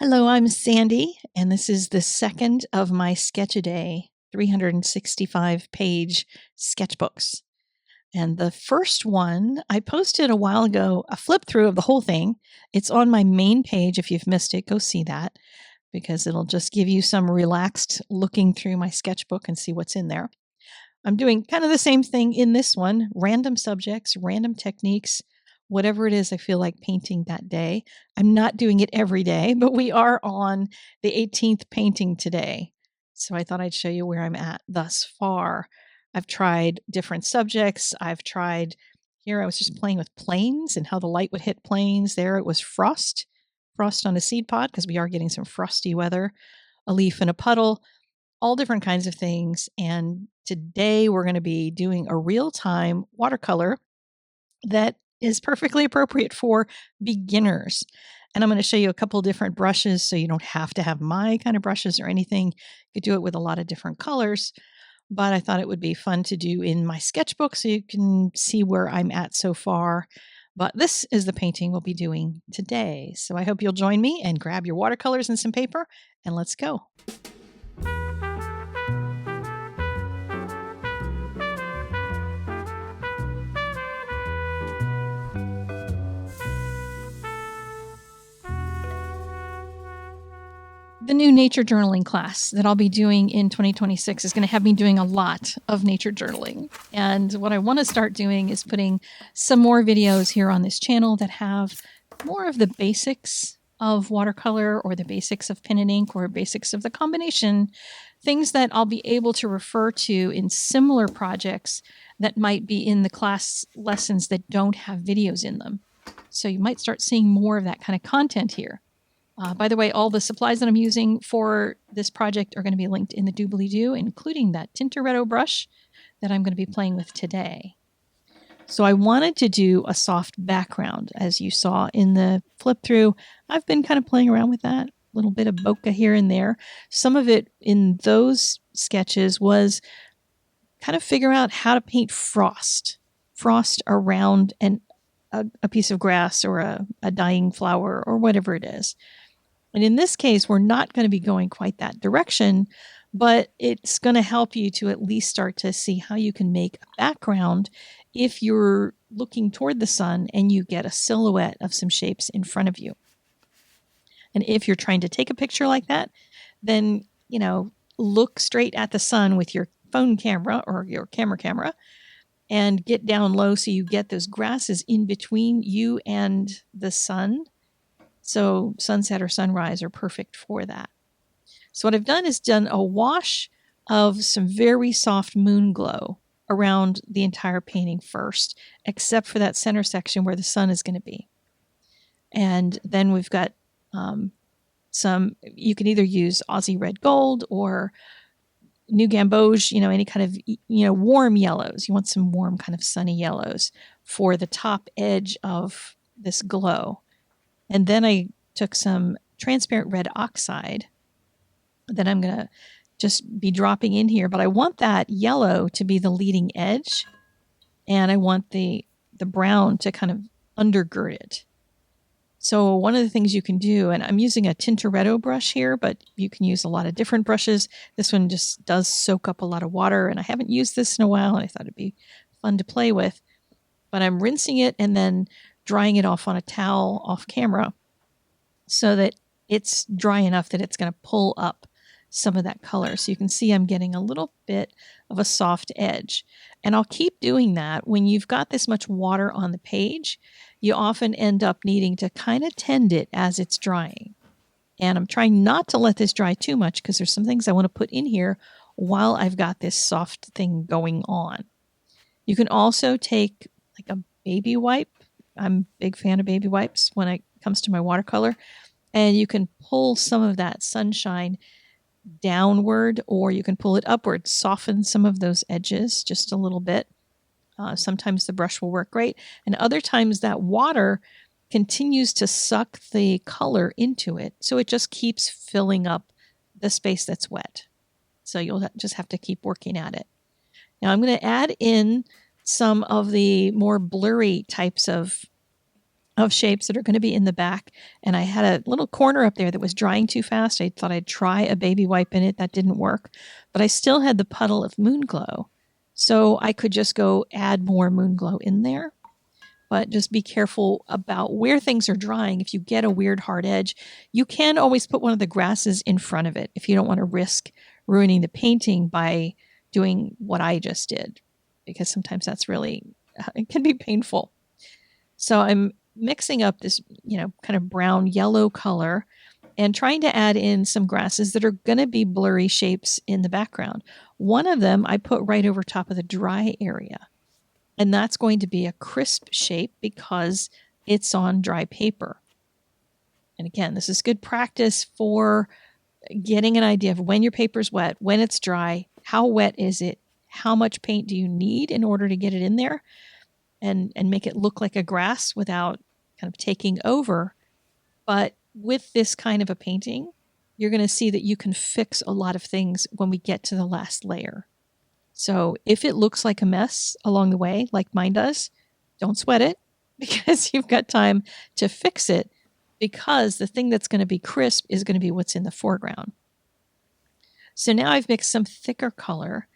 Hello, I'm Sandy, and this is the second of my Sketch-A-Day 365-page sketchbooks. And the first one I posted a while ago, a flip through of the whole thing. It's on my main page. If you've missed it, go see that because it'll just give you some relaxed looking through my sketchbook and see what's in there. I'm doing kind of the same thing in this one, random subjects, random techniques, whatever it is I feel like painting that day. I'm not doing it every day, but we are on the 18th painting today. So I thought I'd show you where I'm at thus far. I've tried different subjects. I've tried here, I was just playing with planes and how the light would hit planes. There it was frost on a seed pod because we are getting some frosty weather, a leaf in a puddle, all different kinds of things. And today we're going to be doing a real-time watercolor that is perfectly appropriate for beginners. And I'm going to show you a couple different brushes so you don't have to have my kind of brushes or anything. You could do it with a lot of different colors, but I thought it would be fun to do in my sketchbook so you can see where I'm at so far. But this is the painting we'll be doing today. So I hope you'll join me and grab your watercolors and some paper, and let's go. The new nature journaling class that I'll be doing in 2026 is going to have me doing a lot of nature journaling. And what I want to start doing is putting some more videos here on this channel that have more of the basics of watercolor or the basics of pen and ink or basics of the combination, things that I'll be able to refer to in similar projects that might be in the class lessons that don't have videos in them. So you might start seeing more of that kind of content here. By the way, all the supplies that I'm using for this project are going to be linked in the doobly-doo, including that Tintoretto brush that I'm going to be playing with today. So I wanted to do a soft background, as you saw in the flip through. I've been kind of playing around with that, a little bit of bokeh here and there. Some of it in those sketches was kind of figure out how to paint frost around a piece of grass or a dying flower or whatever it is. And in this case, we're not going to be going quite that direction, but it's going to help you to at least start to see how you can make a background if you're looking toward the sun and you get a silhouette of some shapes in front of you. And if you're trying to take a picture like that, then, look straight at the sun with your phone camera or your camera and get down low so you get those grasses in between you and the sun. So sunset or sunrise are perfect for that. So what I've done is done a wash of some very soft Moonglow around the entire painting first, except for that center section where the sun is going to be. And then we've got you can either use Aussie Red Gold or new Gamboge, any kind of, warm yellows. You want some warm kind of sunny yellows for the top edge of this glow. And then I took some transparent Red Oxide that I'm going to just be dropping in here. But I want that yellow to be the leading edge. And I want the brown to kind of undergird it. So one of the things you can do, and I'm using a Tintoretto brush here, but you can use a lot of different brushes. This one just does soak up a lot of water, and I haven't used this in a while, and I thought it'd be fun to play with. But I'm rinsing it and then drying it off on a towel off camera so that it's dry enough that it's going to pull up some of that color. So you can see I'm getting a little bit of a soft edge. And I'll keep doing that. When you've got this much water on the page, you often end up needing to kind of tend it as it's drying. And I'm trying not to let this dry too much because there's some things I want to put in here while I've got this soft thing going on. You can also take like a baby wipe. I'm a big fan of baby wipes when it comes to my watercolor. And you can pull some of that sunshine downward, or you can pull it upward, soften some of those edges just a little bit. Sometimes the brush will work great. And other times that water continues to suck the color into it. So it just keeps filling up the space that's wet. So you'll just have to keep working at it. Now I'm going to add in some of the more blurry types of of shapes that are going to be in the back. And I had a little corner up there that was drying too fast. I thought I'd try a baby wipe in it. That didn't work. But I still had the puddle of Moonglow. So I could just go add more Moonglow in there. But just be careful about where things are drying. If you get a weird hard edge, you can always put one of the grasses in front of it if you don't want to risk ruining the painting by doing what I just did, because sometimes that's really, it can be painful. So I'm mixing up this, kind of brown yellow color and trying to add in some grasses that are going to be blurry shapes in the background. One of them I put right over top of the dry area. And that's going to be a crisp shape because it's on dry paper. And again, this is good practice for getting an idea of when your paper's wet, when it's dry, how wet is it, how much paint do you need in order to get it in there and make it look like a grass without kind of taking over. But with this kind of a painting, you're going to see that you can fix a lot of things when we get to the last layer. So if it looks like a mess along the way, like mine does, don't sweat it because you've got time to fix it, because the thing that's going to be crisp is going to be what's in the foreground. So now I've mixed some thicker color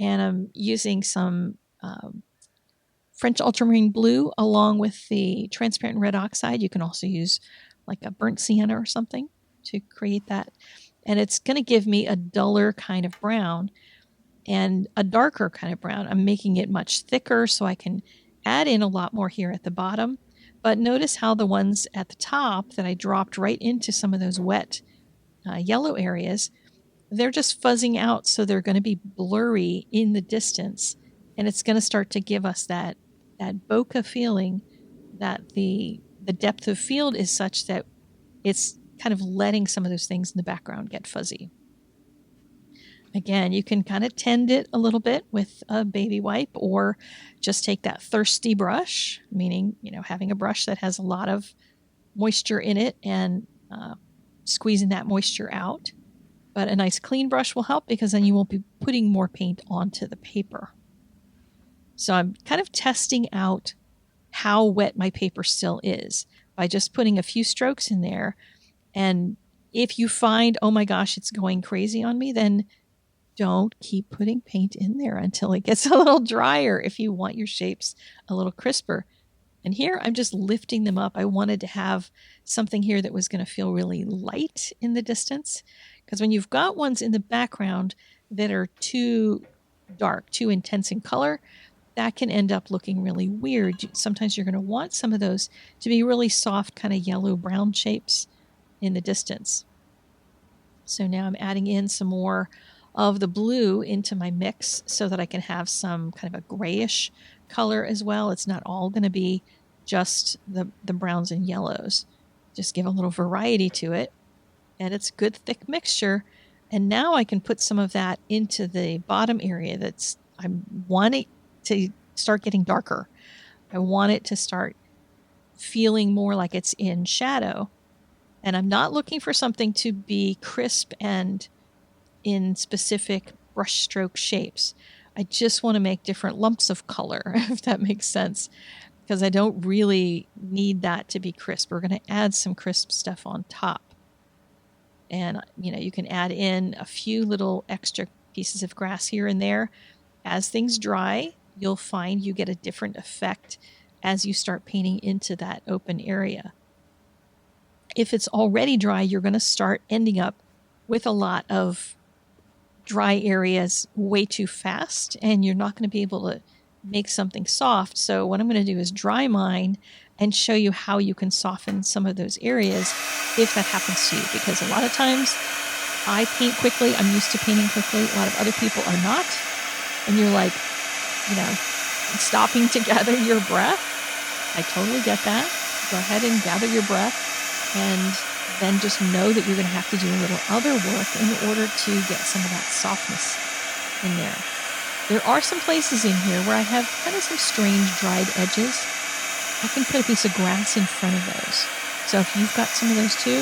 and I'm using some French Ultramarine blue along with the transparent red oxide. You can also use like a burnt sienna or something to create that. And it's going to give me a duller kind of brown and a darker kind of brown. I'm making it much thicker so I can add in a lot more here at the bottom. But notice how the ones at the top that I dropped right into some of those wet yellow areas, they're just fuzzing out, so they're going to be blurry in the distance. And it's going to start to give us that bokeh feeling that the depth of field is such that it's kind of letting some of those things in the background get fuzzy. Again, you can kind of tend it a little bit with a baby wipe or just take that thirsty brush, meaning, having a brush that has a lot of moisture in it and squeezing that moisture out. But a nice clean brush will help because then you won't be putting more paint onto the paper. So I'm kind of testing out how wet my paper still is by just putting a few strokes in there. And if you find, oh my gosh, it's going crazy on me, then don't keep putting paint in there until it gets a little drier if you want your shapes a little crisper. And here I'm just lifting them up. I wanted to have something here that was going to feel really light in the distance, because when you've got ones in the background that are too dark, too intense in color, that can end up looking really weird. Sometimes you're going to want some of those to be really soft, kind of yellow-brown shapes in the distance. So now I'm adding in some more of the blue into my mix so that I can have some kind of a grayish color as well. It's not all going to be just the browns and yellows. Just give a little variety to it. And it's a good thick mixture. And now I can put some of that into the bottom area I'm wanting to start getting darker. I want it to start feeling more like it's in shadow. And I'm not looking for something to be crisp and in specific brushstroke shapes. I just want to make different lumps of color, if that makes sense, because I don't really need that to be crisp. We're going to add some crisp stuff on top. And, you can add in a few little extra pieces of grass here and there. As things dry, you'll find you get a different effect as you start painting into that open area. If it's already dry, you're going to start ending up with a lot of dry areas way too fast, and you're not going to be able to make something soft. So what I'm going to do is dry mine and show you how you can soften some of those areas if that happens to you, because a lot of times I paint quickly. I'm used to painting quickly. A lot of other people are not. And you're like, stopping to gather your breath. I totally get that. Go ahead and gather your breath, and then just know that you're going to have to do a little other work in order to get some of that softness in there. There are some places in here where I have kind of some strange dried edges. I can put a piece of grass in front of those. So if you've got some of those too,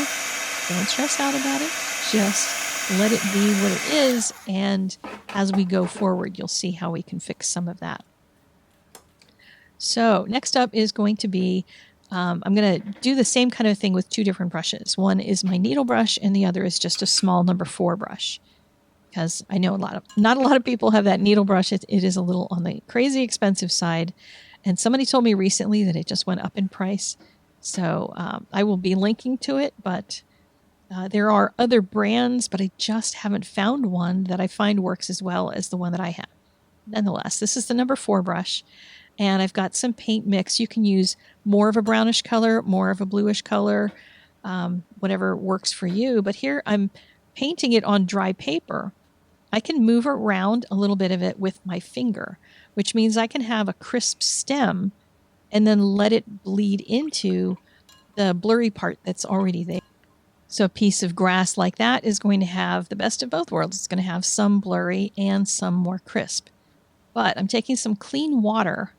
don't stress out about it. Just let it be what it is, and as we go forward, you'll see how we can fix some of that. So next up is going to be I'm going to do the same kind of thing with two different brushes. One is my needle brush and the other is just a small number 4 brush. Because I know not a lot of people have that needle brush. It is a little on the crazy expensive side. And somebody told me recently that it just went up in price. So I will be linking to it, but there are other brands, but I just haven't found one that I find works as well as the one that I have. Nonetheless, this is the number 4 brush, and I've got some paint mix. You can use more of a brownish color, more of a bluish color, whatever works for you. But here I'm painting it on dry paper. I can move around a little bit of it with my finger, which means I can have a crisp stem and then let it bleed into the blurry part that's already there. So a piece of grass like that is going to have the best of both worlds. It's going to have some blurry and some more crisp. But I'm taking some clean water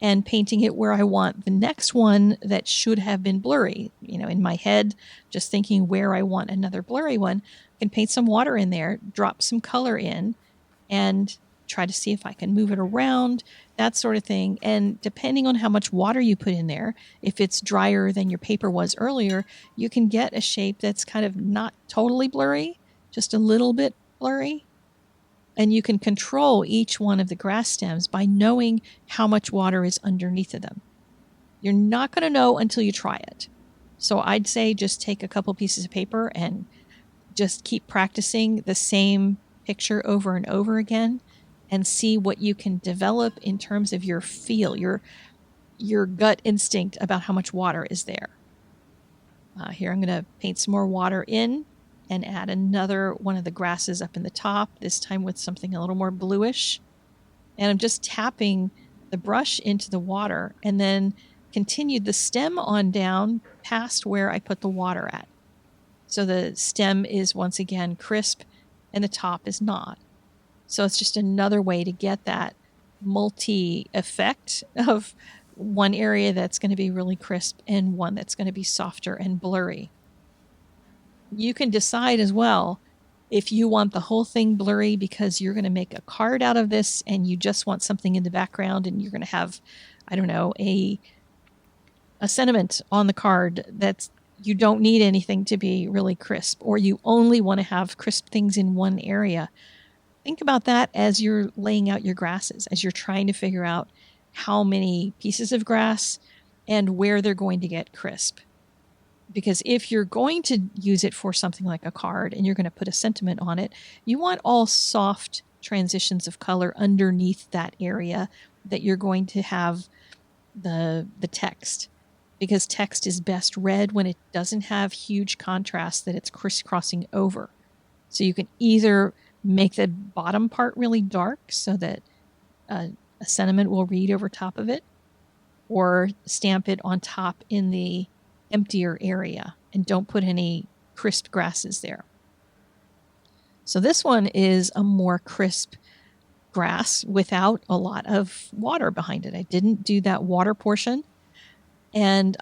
and painting it where I want the next one that should have been blurry. You know, in my head, just thinking where I want another blurry one, I can paint some water in there, drop some color in, and try to see if I can move it around, that sort of thing. And depending on how much water you put in there, if it's drier than your paper was earlier, you can get a shape that's kind of not totally blurry, just a little bit blurry. And you can control each one of the grass stems by knowing how much water is underneath of them. You're not going to know until you try it. So I'd say just take a couple pieces of paper and just keep practicing the same picture over and over again and see what you can develop in terms of your feel, your gut instinct about how much water is there. Here I'm going to paint some more water in and add another one of the grasses up in the top, this time with something a little more bluish. And I'm just tapping the brush into the water and then continued the stem on down past where I put the water at. So the stem is once again crisp and the top is not. So it's just another way to get that multi-effect of one area that's going to be really crisp and one that's going to be softer and blurry. You can decide as well if you want the whole thing blurry because you're going to make a card out of this and you just want something in the background and you're going to have, I don't know, a sentiment on the card that's you don't need anything to be really crisp, or you only want to have crisp things in one area. Think about that as you're laying out your grasses, as you're trying to figure out how many pieces of grass and where they're going to get crisp. Because if you're going to use it for something like a card and you're going to put a sentiment on it, you want all soft transitions of color underneath that area that you're going to have the text. Because text is best read when it doesn't have huge contrast that it's crisscrossing over. So you can either make the bottom part really dark so that a sentiment will read over top of it, or stamp it on top in the emptier area and don't put any crisp grasses there. So this one is a more crisp grass without a lot of water behind it. I didn't do that water portion, and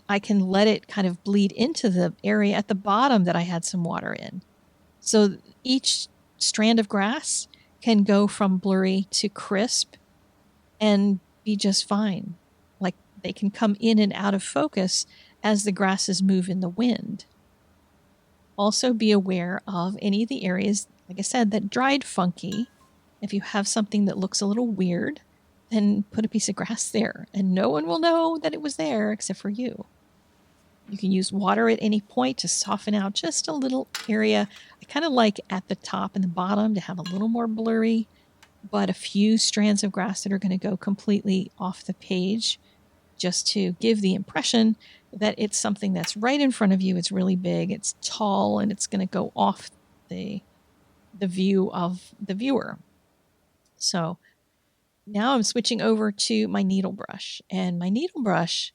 I can let it kind of bleed into the area at the bottom that I had some water in. So each strand of grass can go from blurry to crisp and be just fine. Like they can come in and out of focus as the grasses move in the wind. Also be aware of any of the areas, like I said, that dried funky. If you have something that looks a little weird, then put a piece of grass there and no one will know that it was there except for you. You can use water at any point to soften out just a little area. I kind of like at the top and the bottom to have a little more blurry, but a few strands of grass that are going to go completely off the page just to give the impression that it's something that's right in front of you. It's really big, it's tall, and it's going to go off the view of the viewer. So now I'm switching over to my needle brush, and my needle brush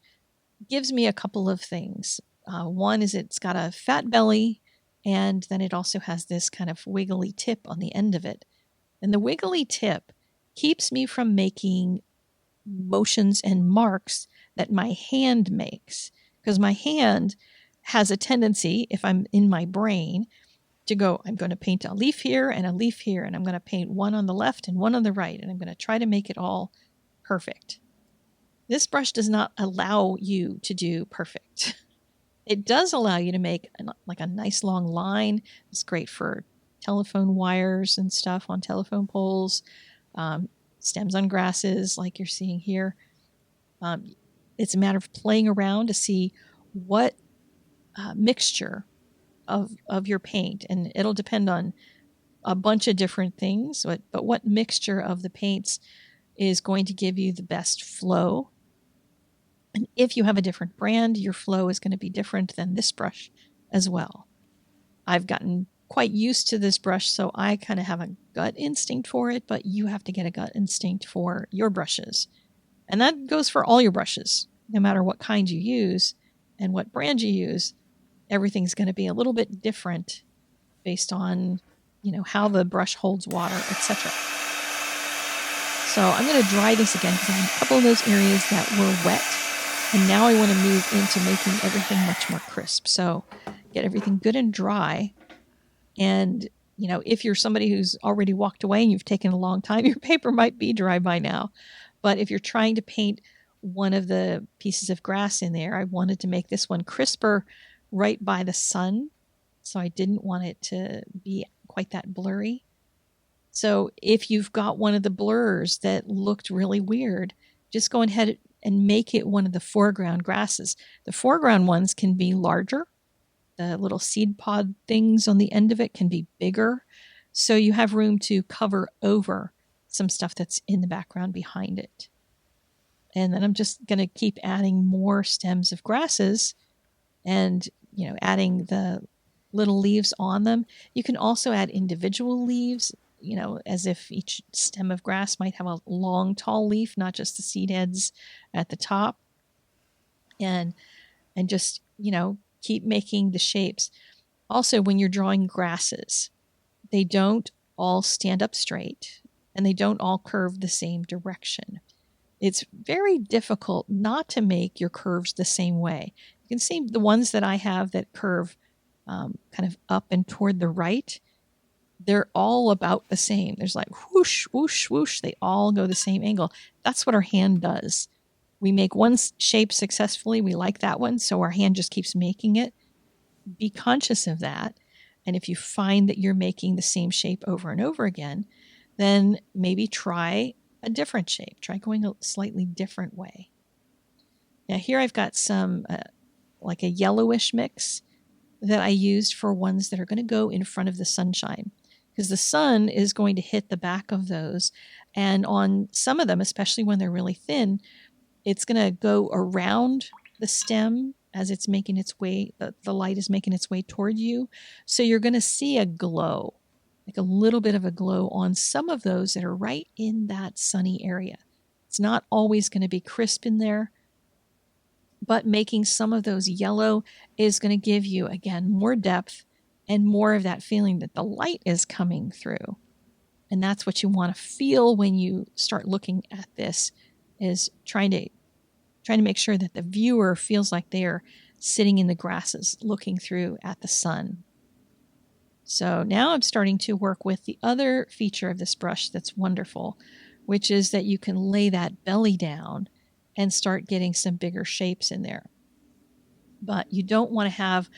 gives me a couple of things. One is it's got a fat belly, and then it also has this kind of wiggly tip on the end of it. And the wiggly tip keeps me from making motions and marks that my hand makes, because my hand has a tendency, if I'm in my brain, to go, I'm going to paint a leaf here and a leaf here, and I'm going to paint one on the left and one on the right, and I'm going to try to make it all perfect. This brush does not allow you to do perfect. It does allow you to make like a nice long line. It's great for telephone wires and stuff on telephone poles, stems on grasses like you're seeing here. It's a matter of playing around to see what mixture of your paint, and it'll depend on a bunch of different things, but what mixture of the paints is going to give you the best flow. And if you have a different brand, your flow is going to be different than this brush as well. I've gotten quite used to this brush, so I kind of have a gut instinct for it, but you have to get a gut instinct for your brushes. And that goes for all your brushes, no matter what kind you use and what brand you use. Everything's going to be a little bit different based on, how the brush holds water, etc. So I'm going to dry this again because I have a couple of those areas that were wet. And now I want to move into making everything much more crisp. So get everything good and dry. And, if you're somebody who's already walked away and you've taken a long time, your paper might be dry by now. But if you're trying to paint one of the pieces of grass in there, I wanted to make this one crisper right by the sun. So I didn't want it to be quite that blurry. So if you've got one of the blurs that looked really weird, just go ahead and make it one of the foreground grasses. The foreground ones can be larger. The little seed pod things on the end of it can be bigger. So you have room to cover over some stuff that's in the background behind it. And then I'm just going to keep adding more stems of grasses and, adding the little leaves on them. You can also add individual leaves, as if each stem of grass might have a long, tall leaf, not just the seed heads at the top. And just, keep making the shapes. Also, when you're drawing grasses, they don't all stand up straight and they don't all curve the same direction. It's very difficult not to make your curves the same way. You can see the ones that I have that curve kind of up and toward the right, they're all about the same. There's like whoosh, whoosh, whoosh. They all go the same angle. That's what our hand does. We make one shape successfully. We like that one, so our hand just keeps making it. Be conscious of that. And if you find that you're making the same shape over and over again, then maybe try a different shape. Try going a slightly different way. Now here I've got some like a yellowish mix that I used for ones that are going to go in front of the sunshine, because the sun is going to hit the back of those. And on some of them, especially when they're really thin, it's going to go around the stem as it's making its way, the light is making its way toward you. So you're going to see a glow, like a little bit of a glow on some of those that are right in that sunny area. It's not always going to be crisp in there, but making some of those yellow is going to give you, again, more depth and more of that feeling that the light is coming through. And that's what you want to feel when you start looking at this, is trying to make sure that the viewer feels like they are sitting in the grasses looking through at the sun. So now I'm starting to work with the other feature of this brush that's wonderful, which is that you can lay that belly down and start getting some bigger shapes in there. But you don't want to have,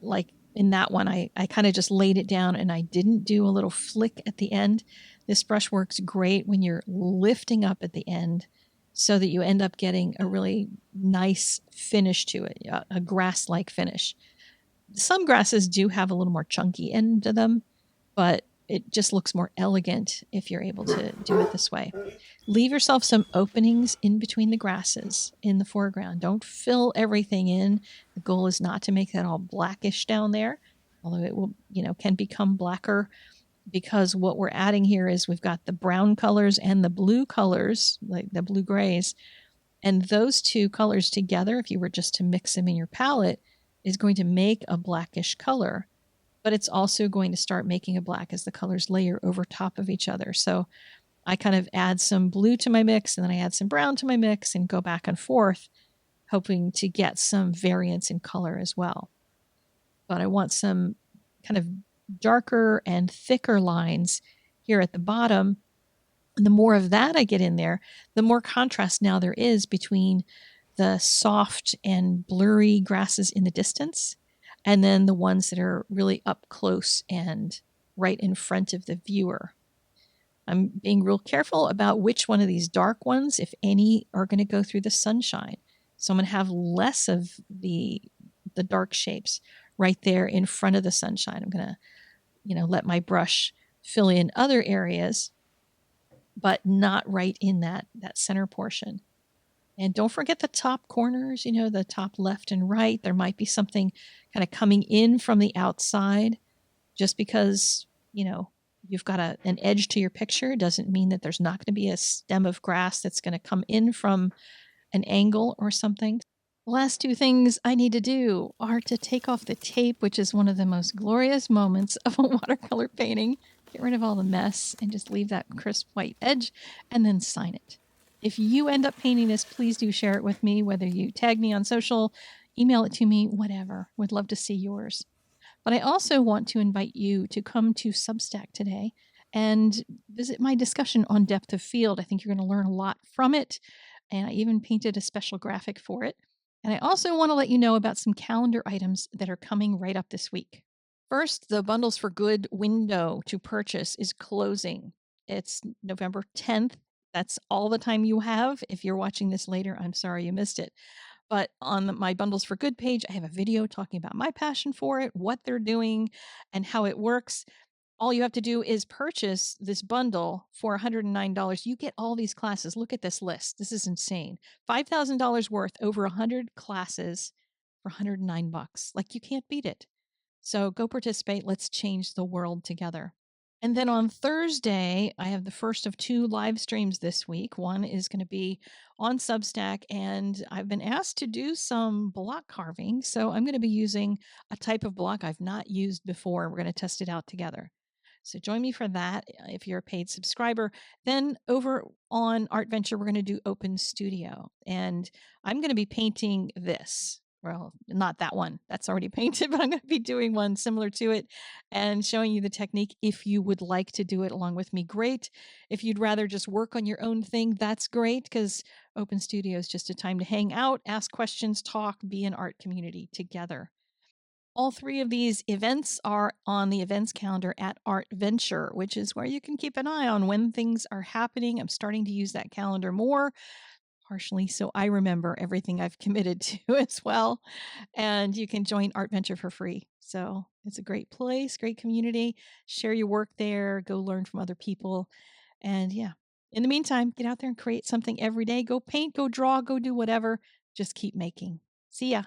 like in that one, I kind of just laid it down and I didn't do a little flick at the end. This brush works great when you're lifting up at the end, so that you end up getting a really nice finish to it, a grass-like finish. Some grasses do have a little more chunky end to them, but it just looks more elegant if you're able to do it this way. Leave yourself some openings in between the grasses in the foreground. Don't fill everything in. The goal is not to make that all blackish down there, although it will, can become blacker, because what we're adding here is we've got the brown colors and the blue colors, like the blue grays. And those two colors together, if you were just to mix them in your palette, is going to make a blackish color. But it's also going to start making a black as the colors layer over top of each other. So I kind of add some blue to my mix, and then I add some brown to my mix and go back and forth, hoping to get some variance in color as well. But I want some kind of darker and thicker lines here at the bottom And the more of that I get in there, the more contrast now there is between the soft and blurry grasses in the distance and then the ones that are really up close and right in front of the viewer. I'm being real careful about which one of these dark ones, if any, are going to go through the sunshine. So I'm going to have less of the dark shapes right there in front of the sunshine. I'm going to, let my brush fill in other areas, but not right in that center portion. And don't forget the top corners, the top left and right. There might be something kind of coming in from the outside. Just because, you've got an edge to your picture doesn't mean that there's not going to be a stem of grass that's going to come in from an angle or something. The last two things I need to do are to take off the tape, which is one of the most glorious moments of a watercolor painting. Get rid of all the mess and just leave that crisp white edge and then sign it. If you end up painting this, please do share it with me, whether you tag me on social, email it to me, whatever. Would love to see yours. But I also want to invite you to come to Substack today and visit my discussion on depth of field. I think you're going to learn a lot from it. And I even painted a special graphic for it. And I also want to let you know about some calendar items that are coming right up this week. First, the Bundles for Good window to purchase is closing. It's November 10th. That's all the time you have. If you're watching this later, I'm sorry you missed it. But on my Bundles for Good page, I have a video talking about my passion for it, what they're doing, and how it works. All you have to do is purchase this bundle for $109. You get all these classes. Look at this list. This is insane. $5,000 worth, over 100 classes for $109. Like, you can't beat it. So go participate. Let's change the world together. And then on Thursday, I have the first of 2 live streams this week. One is going to be on Substack, and I've been asked to do some block carving. So I'm going to be using a type of block I've not used before. We're going to test it out together. So join me for that if you're a paid subscriber. Then over on Art Venture, we're going to do Open Studio. And I'm going to be painting this. Well, not that one. That's already painted, but I'm going to be doing one similar to it and showing you the technique. If you would like to do it along with me, great. If you'd rather just work on your own thing, that's great, because Open Studio is just a time to hang out, ask questions, talk, be an art community together. All 3 of these events are on the events calendar at Art Venture, which is where you can keep an eye on when things are happening. I'm starting to use that calendar more, partially so I remember everything I've committed to as well. And you can join Art Venture for free. So it's a great place, great community. Share your work there, go learn from other people. And yeah, in the meantime, get out there and create something every day. Go paint, go draw, go do whatever. Just keep making. See ya.